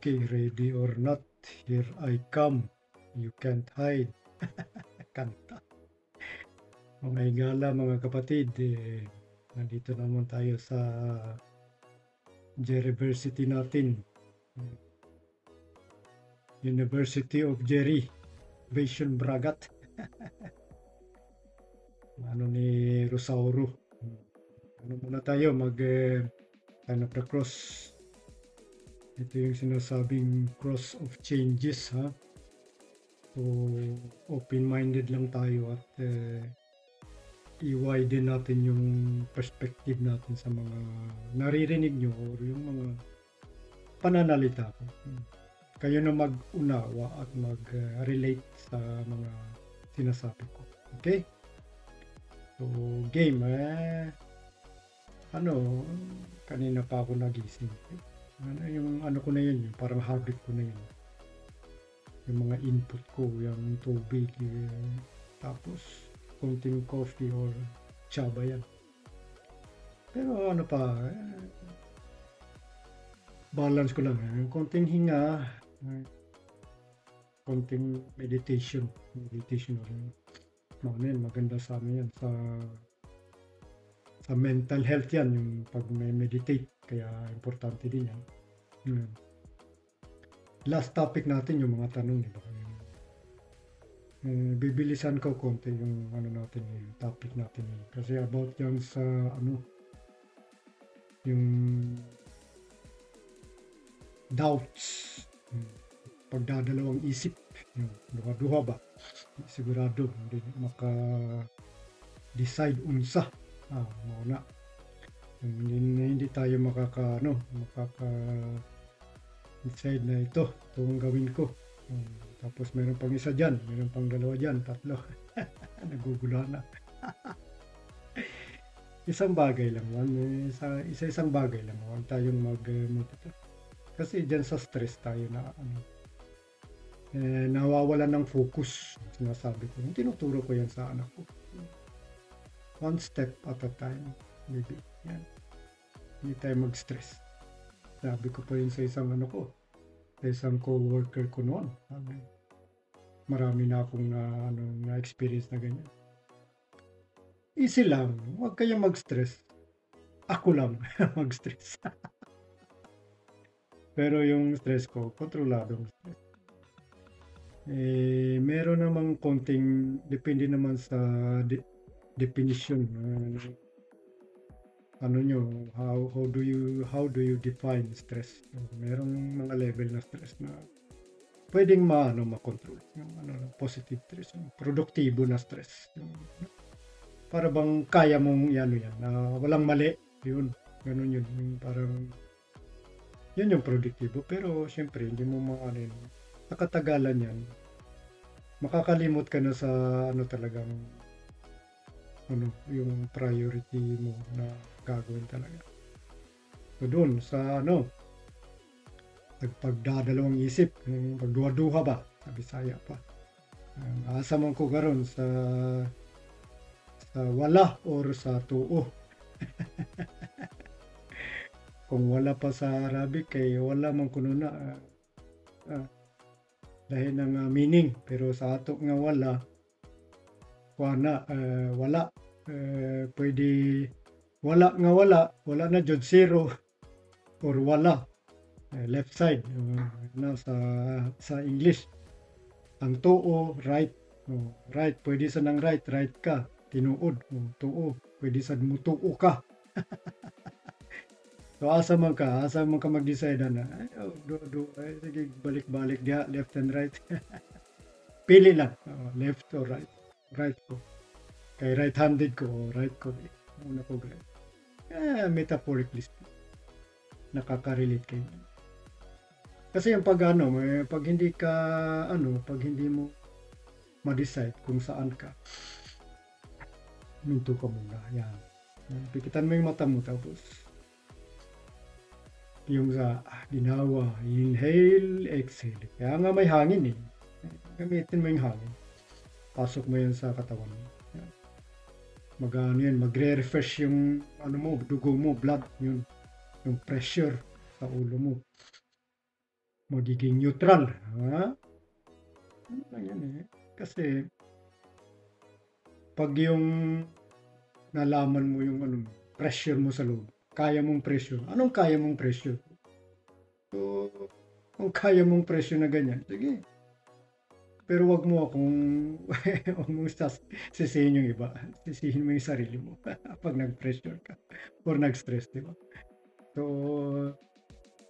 Okay, ready or not, here I come. You can't hide. Kanta. Mga higala, mga kapatid, nandito naman tayo sa Jerryversity natin. University of Jerry, Vision Bragat. Ano ni Rosauro. Ano muna tayo, kind of the cross. Ito yung sinasabing cross of changes, ha? So, open-minded lang tayo at i-widen natin yung perspective natin sa mga naririnig nyo or yung mga pananalita ko. Kayo na mag-unawa at mag-relate sa mga sinasabi ko. Okay? So, game, kanina pa ako nagising. Ano ko na yun, yung parang habit ko na yun. Yung mga input ko, yung tubig, tapos konting coffee or tsaba yan. Pero ano pa, balance ko lang. Konting hinga, konting meditation. Maganda sa amin yan. Sa mental health yan, yung pag may meditate. Kaya importante din yan. Last topic natin, yung mga tanong, diba? Bibilisan ko konti yung natin, yung topic natin. Kasi about yan sa yung doubts, pagdadalawang isip, yung duha-duha ba? Sigurado, hindi maka-decide unsa. Mauna. Hindi tayo makaka-decide na ito ang gawin ko. Tapos meron pang isa dyan, meron pang dalawa dyan, tatlo. Naguguluhan na. Isang bagay lang yan. Isang bagay lang. Huwag tayong kasi dyan sa stress tayo na nawawalan ng focus. Sinasabi ko. Tinuturo ko yan sa anak ko. One step at a time. Maybe. Yan. Hindi tayo mag-stress. Sabi ko pa yun sa isang isang co-worker ko noon. Marami na akong na-experience na ganyan. Easy lang. Huwag kayong mag-stress. Ako lang mag-stress. Pero yung stress ko, kontroladong stress. Meron namang konting, depende naman sa definition. How do you define stress? Merong mga level na stress na pwedeng makontrol. Yung positive stress, yung produktibo na stress. Para bang kaya mong yan na walang mali. Yun, ganun yun. Yung parang yun yung produktibo. Pero syempre, hindi mo sa katagalan yan, makakalimot ka na sa talagang yung priority mo na gagawin talaga. So doon sa nagpagdadalawang isip, yung pagduha-duha ba, sa Bisaya pa. Asa man ko karon sa wala or sa tuo. Kung wala pa sa Arabic kay wala man kuno na dahil ng meaning, pero sa ato nga wala pwede wala na jud zero or wala left side sa English. Ang tuo right, right pwede sa nang right ka, tinuod tuo pwede sa mutuo ka. So asa man ka mag-decide na sige balik-balik dia left and right. Pili lang left or right ko. Kay right-handed ko, right ko. Una ko right. Metaphorically nakaka-relate kayo. Kasi yung pag hindi mo ma-decide kung saan ka, minto ka muna. Yan. Pikitan mo yung mata mo tapos yung sa ginawa, inhale, exhale. Kaya nga may hangin Gamitin mo yung hangin. Pasok mo yan sa katawan mo. Magre-refresh yung dugo mo, blood, yung pressure sa ulo mo. magiging neutral. Ha? Ano lang yan eh. Kasi pag yung nalaman mo yung ano, pressure mo sa loob, kaya mong pressure. Anong kaya mong pressure? So, kung kaya mong pressure na ganyan, sige. Pero wag mo akong wag mong sisihin yung iba. Sisihin mo yung sarili mo pag nag-pressure ka or nag-stress, di ba? So,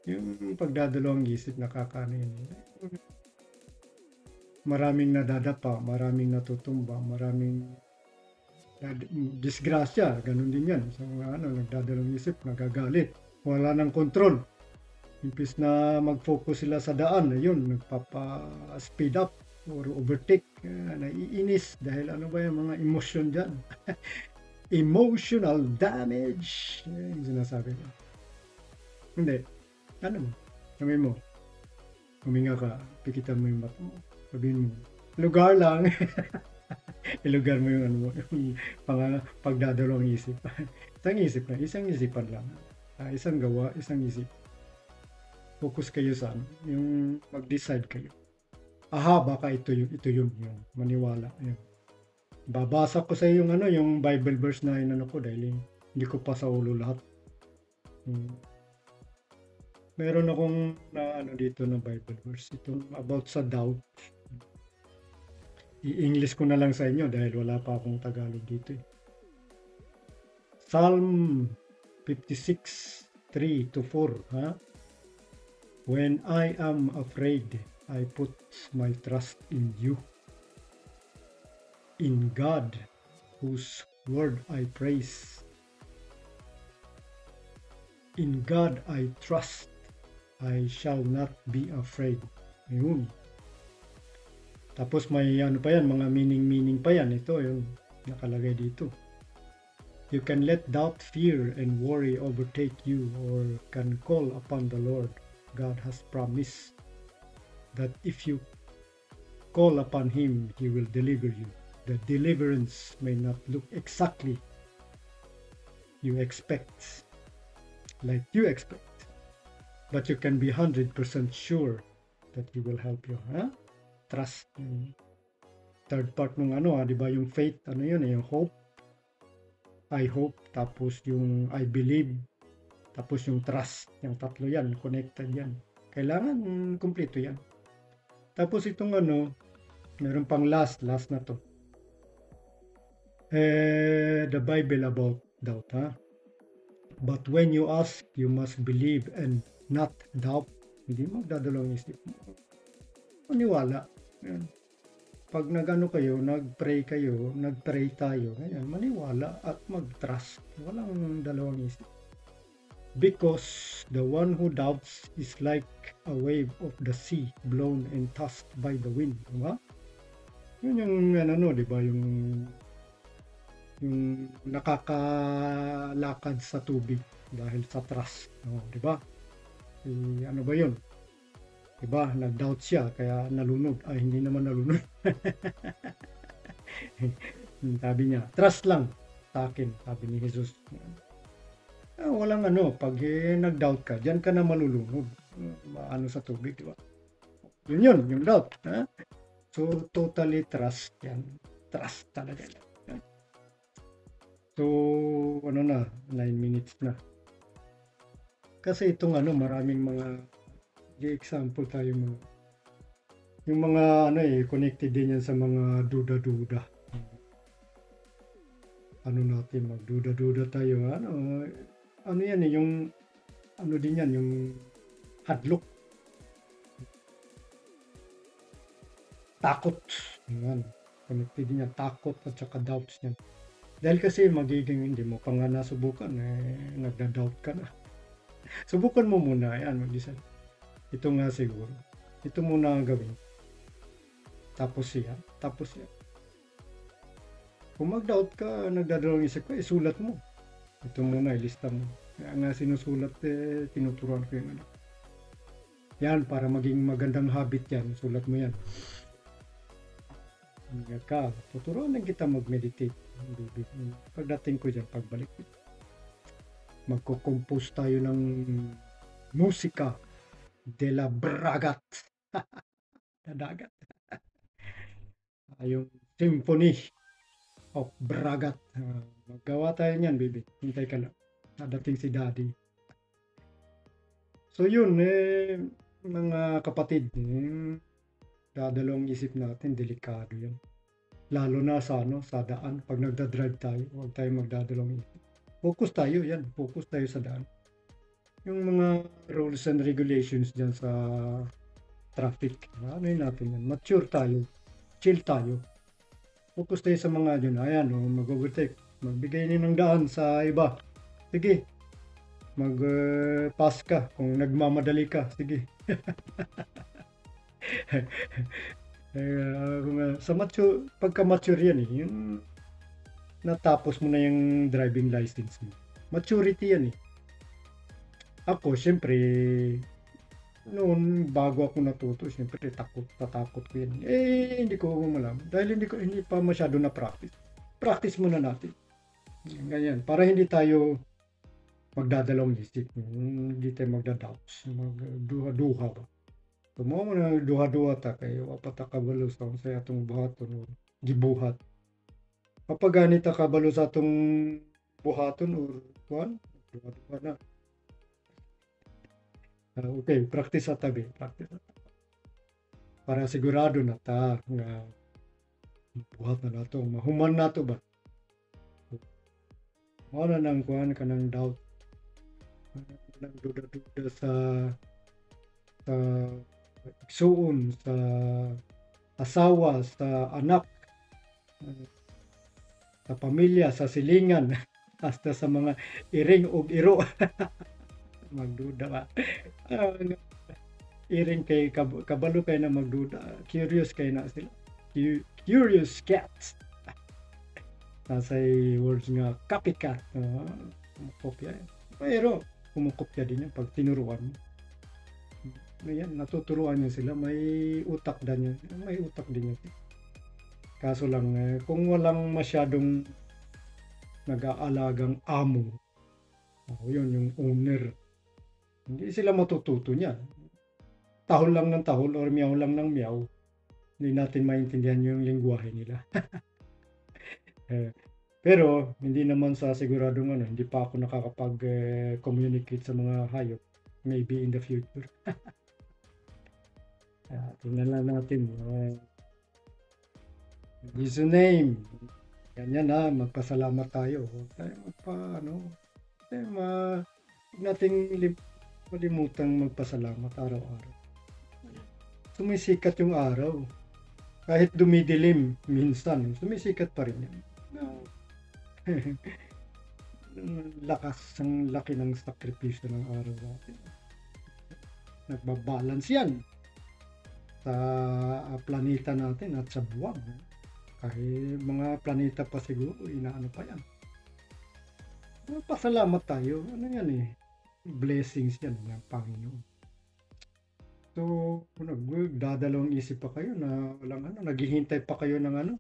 yung pagdadalawang isip nakakaano yun. Maraming nadadapa, maraming natutumba, maraming disgrasya, ganun din yan. So, nagdadalawang isip, nagagalit, wala nang kontrol. Impis na mag-focus sila sa daan, ayun, nagpapa-speed up or overtake, naiinis dahil ano ba yung mga emotion dyan. Emotional damage, yung sinasabi ko. Hindi, ano mo, sabihin mo, huminga ka, pikitan mo yung mata mo, sabihin mo, lugar lang. Ilugar mo yung ano mo, yung pagdadalawang isip. Isang isipan lang. Isang gawa, isang isip. Focus kayo sa ano, yung mag-decide kayo. Aha, baka ito yun. Maniwala. Yun. Babasa ko sa yung ano, yung Bible verse na inano ko dahil hindi ko pa sa ulo lahat. Meron akong na ano dito na Bible verse. Ito about sa doubt. I-English ko na lang sa inyo dahil wala pa akong Tagalog dito eh. Psalm 56, 3 to 4. Ha? When I am afraid, I put my trust in you. In God, whose word I praise. In God I trust, I shall not be afraid. Ayun. Tapos may ano pa yan, mga meaning pa yan. Ito yung nakalagay dito. You can let doubt, fear, and worry overtake you or can call upon the Lord. God has promised that if you call upon Him, He will deliver you. The deliverance may not look exactly like you expect, but you can be 100% sure that He will help you. Huh? Trust. Third part ng ano, di ba yung faith, ano yun, yung hope. I hope, tapos yung I believe, tapos yung trust, yung tatlo yan, connected yan. Kailangan kumpleto yan. Tapos itong ano, meron pang last na to. The Bible about doubt, ha? But when you ask, you must believe and not doubt. Hindi mo dadalawang isip mo. Maniwala. Yan. Pag nagano kayo, nagpray tayo, ganyan, maniwala at mag-trust. Walang dalawang isip. Because the one who doubts is like a wave of the sea blown and tossed by the wind. Diba? Yun yung ano, di ba? Yung nakakalakad sa tubig dahil sa trust. Di ba? Ano ba yun? Diba, nag-doubt siya, kaya nalunod. Ay, hindi naman nalunod. Sabi niya, trust lang sa akin, sabi ni Jesus. Walang ano, pag nag-doubt ka, dyan ka na malulunod. Ano sa tubig, diba? Yun, yung doubt. Ha? So, totally trust yan. Trust talaga. So, ano na, 9 minutes na. Kasi itong ano, maraming mga example tayo yung mga ano connected din yan sa mga duda-duda. Ano natin, magduda-duda tayo. Ano yan yung ano din yan, yung hadlock. Takot. Yan. Connected din yan, takot at saka doubts yan. Dahil kasi magiging hindi mo pa nga nasubukan, nagda-doubt ka na. Subukan mo muna, yan, mag-decide. Ito nga siguro. Ito muna ang gawin. Tapos yan. Kung mag-doubt ka, nagdadalawang isip ka, isulat mo. Ito muna, ilista mo. Kaya nga sinusulat, tinuturuan ko yung ano. Yan, para maging magandang habit yan. Sulat mo yan. Tuturuan lang kita mag-meditate. Pagdating ko dyan, pagbalik ko. Magko-compose tayo ng musika. de la Bragat na dagat. Yung Symphony of Bragat. Maggawa tayo niyan, baby. Hintay ka lang. Dadating si Daddy. So yun, mga kapatid, dadalawang isip natin, delikado yan. Lalo na sa, sa daan, pag nagda-drive tayo, huwag tayo magdadalawang isip. Focus tayo, yan. Focus tayo sa daan. Yung mga rules and regulations dyan sa traffic, ano yun natin yan? Mature tayo. Chill tayo. Focus tayo sa mga yun. Ayan, mag-overtake. Magbigay niyo ng daan sa iba. Sige. Mag-pass ka kung nagmamadali ka. Sige. Sa mature, pagka-mature yan eh. Yung natapos mo na yung driving license mo. Maturity yan eh. Ako, syempre, noon bago ako natuto, syempre tatakot ko yan. Hindi ko malam. Dahil hindi pa masyado na practice. Practice muna natin. Ganyan. Para hindi tayo magdadalawang isip. Hindi tayo magda-doubts. Magduha-duha ba. Tumo mo na duha-duha ta kayo. Apata kabalo sa atong buhaton. Gibuhat. Kapag ganita kabalo sa atong buhaton or kuan, duha-duha na. Okay, practice sa tabi. Practice sa tabi. Para sigurado na ta nga buhat na nato. Mahuman na to ba? Wala nang kuan ka ng doubt. Nang duda-duda sa igsuon, sa asawa, sa anak, sa pamilya, sa silingan, hasta sa mga iring o iro. Magduda ba? Iring kay kabalo kay na magduda. Curious kay na sila. Curious cats. Nasa'y words nga copycat. Kumukopya. Pero kumukopya din yan pag tinuruan mo. Ayan, natuturuan niya sila. May utak din yan. May utak din yan. Kaso lang, kung walang masyadong nag-aalagang amo, yun yung owner, hindi sila matututo niyan. Tahol lang ng tahol or meow lang ng meow, hindi natin maintindihan yung lingwahe nila. Pero hindi naman sa siguradong hindi pa ako nakakapag-communicate sa mga hayop. Maybe in the future. Tingnan lang natin. Jesus name. Ganyan na, magpasalamat tayo. Huwag tayo nating malimutang magpasalamat araw-araw. Sumisikat yung araw. Kahit dumidilim minsan, sumisikat pa rin yan. Ang laki ng sakripisyo ng araw natin. Nagbabalance yan sa planeta natin at sa buwan. Kahit mga planeta pa siguro, inaano pa yan. Pasalamat tayo. Ano yan eh? Blessings yan ng Panginoon. So, dadalawang isip pa kayo na walang naghihintay pa kayo ng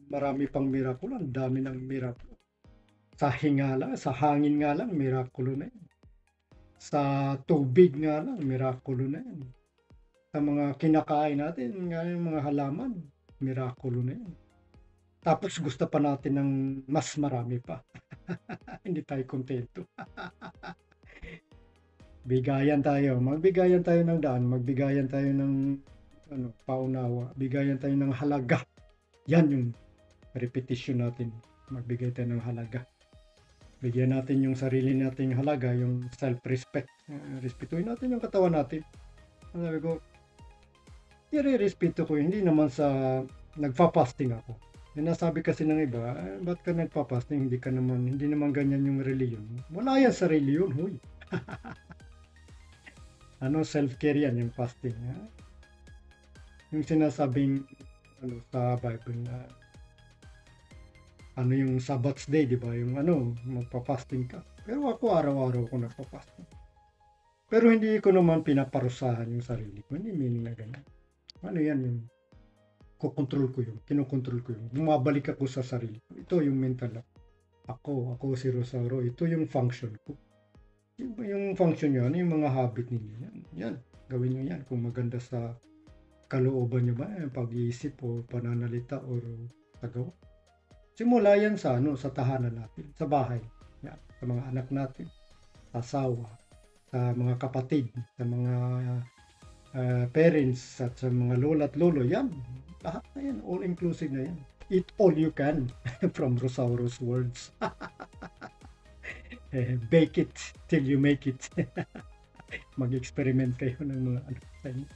marami pang miracle, ang dami ng miracle. Sa hingala, sa hangin nga lang, miracle na yan. Sa tubig nga lang, miracle na yan. Sa mga kinakain natin, yung mga halaman, miracle na yan. Tapos gusto pa natin ng mas marami pa. Hindi tayo kontento. Bigayan tayo. Magbigayan tayo ng daan. Magbigayan tayo ng paunawa. Bigayan tayo ng halaga. Yan yung repetition natin. Magbigay tayo ng halaga. Bigyan natin yung sarili nating halaga, yung self-respect. Respetuhin natin yung katawan natin. Sabi ko, i-respeto ko. Hindi naman sa nagfa-fasting ako. Nasabi kasi ng iba, ba't ka nagpa-fasting? Hindi naman ganyan yung reliyon. Wala yan sa reliyon, huy. Self-care yan, yung fasting. Yung sinasabing sa Bible na yung Sabbath day, di ba? Yung magpa-fasting ka. Pero ako araw-araw ko nagpa-fasting. Pero hindi ko naman pinaparusahan yung sarili ko. Hindi meaning na ganyan. Yan yung kinokontrol ko yung. Bumabalik ako sa sarili ko. Ito yung mental. Ako si Rosauro. Ito yung function ko. Yung function nyo, ano yung mga habit ninyo, yan, gawin nyo yan kung maganda sa kalooban nyo ba, pag-iisip o pananalita o tagawa. Simula yan sa sa tahanan natin, sa bahay, yan, sa mga anak natin, sa asawa, sa mga kapatid, sa mga parents at sa mga lola at lolo, yan, lahat na yan, all inclusive na yan. Eat all you can from Rosaurus words. Bake it till you make it. Mag-experiment kayo ng mga ano sa inyo.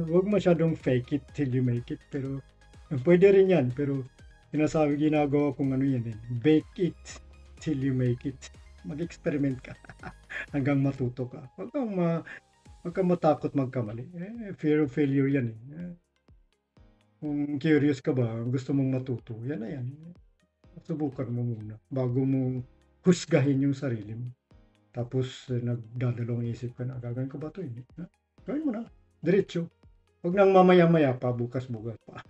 Huwag masyadong fake it till you make it, pero pwede rin yan, pero ginagawa kong ano yan bake it till you make it. Mag-experiment ka hanggang matuto ka. Huwag kang matakot magkamali. Fear of failure yan Kung curious ka ba, gusto mong matuto, yan na yan. Subukan mo muna bago mo husgahin yung sarili mo. Tapos nagdadalawang isip ka na, gagawin ko ba ito? Gawin mo na, diretso. Huwag nang mamaya-maya pa, bukas-bukas pa.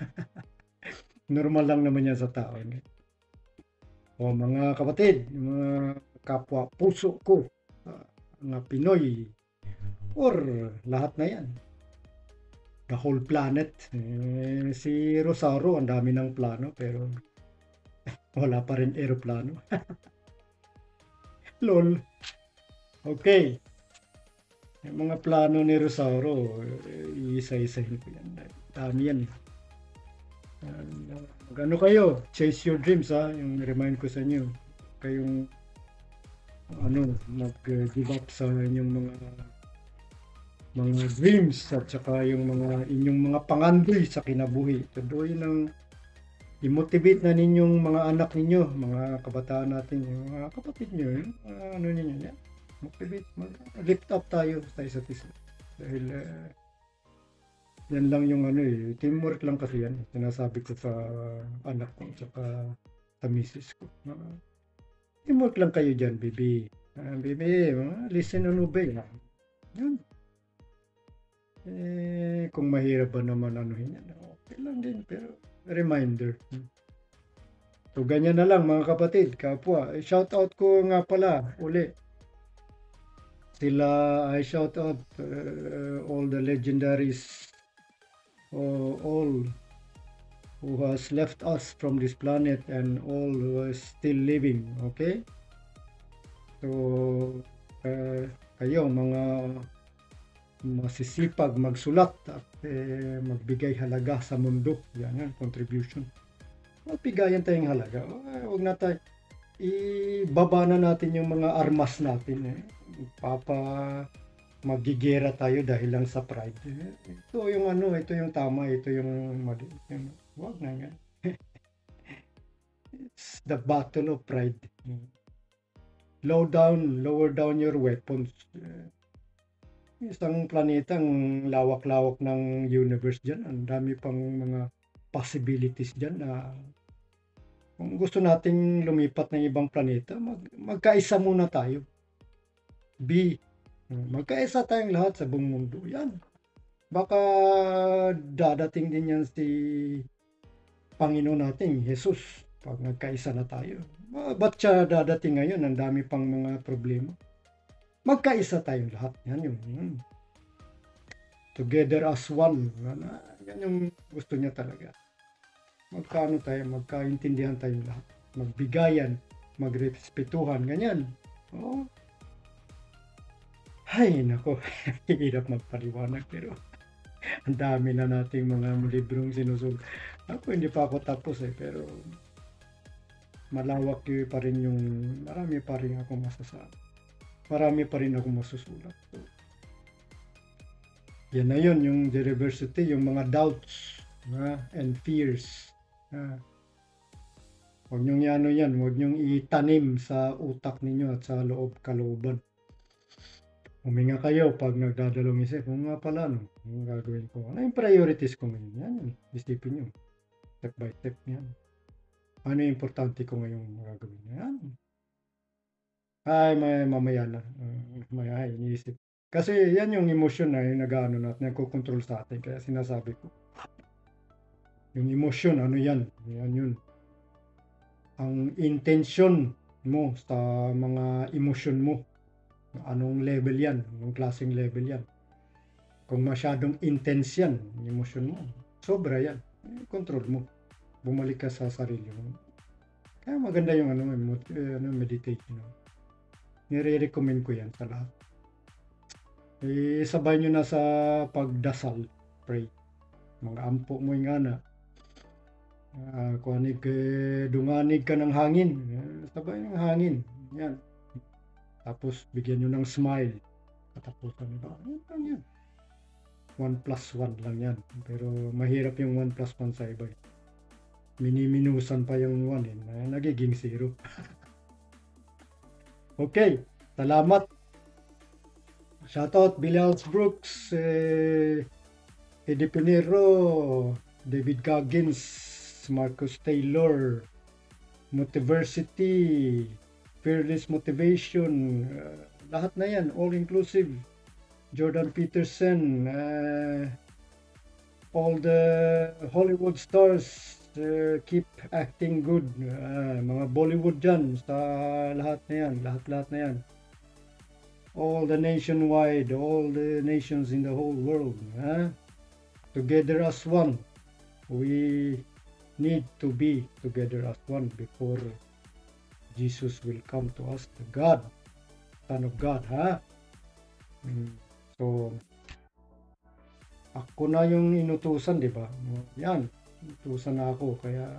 Normal lang naman yan sa tao. O mga kapatid, mga kapwa puso ko, mga Pinoy, or lahat na yan. The whole planet. Si Rosauro, ang dami ng plano, pero wala pa rin aeroplano. Lol. Okay. Yung mga plano ni Rosauro, isa-isahin ko yan. Dami yan. Ano kayo? Chase your dreams Yung remind ko sa inyo. Kayong mag-give up sa inyong mga dreams at saka yung inyong mga pangandoy sa kinabuhi. Tuloy ng i-motivate na ninyong mga anak ninyo, mga kabataan natin, yung mga kapatid nyo, ninyo yan. Motivate, lift up tayo sa isa't isa. Dahil yan lang yung teamwork lang kasi yan. Sinasabi ko sa anak ko at saka sa misis ko. Teamwork lang kayo dyan, baby. Baby, listen and obey. Yan. Kung mahirap ba naman yan, okay lang din, pero reminder. So, ganyan na lang mga kapatid, kapwa. Shout out ko nga pala, uli. I shout out all the legendaries, all who has left us from this planet and all who is still living, okay? So, kayo mga masisipag magsulat at magbigay halaga sa mundo. Yan contribution. Magbigayan tayong halaga. Huwag na tayo ibaba na natin yung mga armas natin. Magigera tayo dahil lang sa pride. Ito yung ito yung tama, ito yung mali. Huwag na yan. It's the battle of pride. Lower down your weapons. Isang planetang lawak-lawak ng universe dyan. Ang dami pang mga possibilities dyan na kung gusto nating lumipat ng ibang planeta, magkaisa muna tayo. Magkaisa tayong lahat sa buong mundo. Yan. Baka dadating din yan si Panginoon natin, Jesus, pag nagkaisa na tayo. Ba't siya dadating ngayon? Ang dami pang mga problema. Magkaisa tayong lahat. Yan yung together as one. Yan yung gusto niya talaga. Magkaintindihan tayong lahat. Magbigayan, magrespetuhan, ganyan. Oh. Ay, nako. Hirap magpaliwanag, pero ang dami na nating mga librong sinusulat. Ako, hindi pa ako tapos pero malawak pa rin marami pa rin ako masasabi. Marami pa rin ako masusulat. So, yan na yun, yung diversity, yung mga doubts and fears. Huwag nyong yan, huwag nyong itanim sa utak ninyo at sa kalooban. Huminga kayo pag nagdadalawang isip. Kung nga pala, yung gagawin ko. Ano yung priorities ko ngayon? Yan, isipin nyo. Step by step yan. Ano yung importante ko ngayong gagawin? Yan. Ay, mamaya na. Iniisip. Kasi yan yung emotion na yung nag-ano natin, nagko-control sa atin. Kaya sinasabi ko. Yung emotion, yan? Yan yun. Ang intention mo, sa mga emosyon mo. Anong level yan, anong klaseng level yan. Kung masyadong intense yan, yung emosyon mo, sobra yan. Control mo. Bumalik ka sa sarili mo. Kaya maganda yung meditation. Nire-recommend ko yan sa lahat. Sabay nyo na sa pagdasal, pray. Mga ampo mo nga na. Kuanig dunganig ka ng hangin. Sabay ng hangin. Yan. Tapos bigyan nyo ng smile. Katapusan ba? Yan lang yan. 1+1 lang yan. Pero mahirap yung 1+1 sa iba. Miniminusan pa yung 1 nagiging 0. Okay, salamat. Shoutout Billy House Brooks, Eddie Pinero, David Goggins, Marcus Taylor, Motiversity, Fearless Motivation, lahat na yan, all inclusive. Jordan Peterson, all the Hollywood stars, keep acting good. Mga Bollywood dyan, sa lahat na yan, lahat na yan. All the nationwide, all the nations in the whole world. Together as one. We need to be together as one before Jesus will come to us, the God, Son of God, So, ako na yung inutusan, di ba? Yan, inutusan na ako, kaya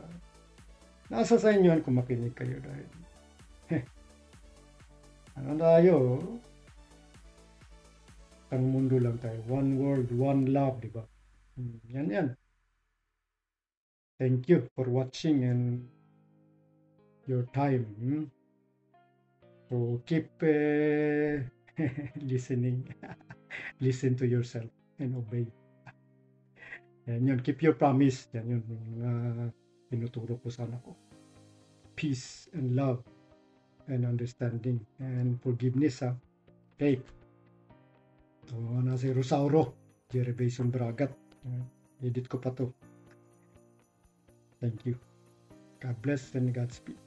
nasa sa inyo yan kung makinig kayo dahil ano tayo? Ang mundo lang tayo. One world, one love, di ba? Yan. Thank you for watching and your time. So keep listening. Listen to yourself and obey. Yan yun. Keep your promise. Yan yun. Yung tinuturo ko sana ko. Peace and love and understanding and forgiveness. Okay. So, si Rosauro. Jerry Bason Bragat. Edit ko pa to. Thank you. God bless and Godspeed.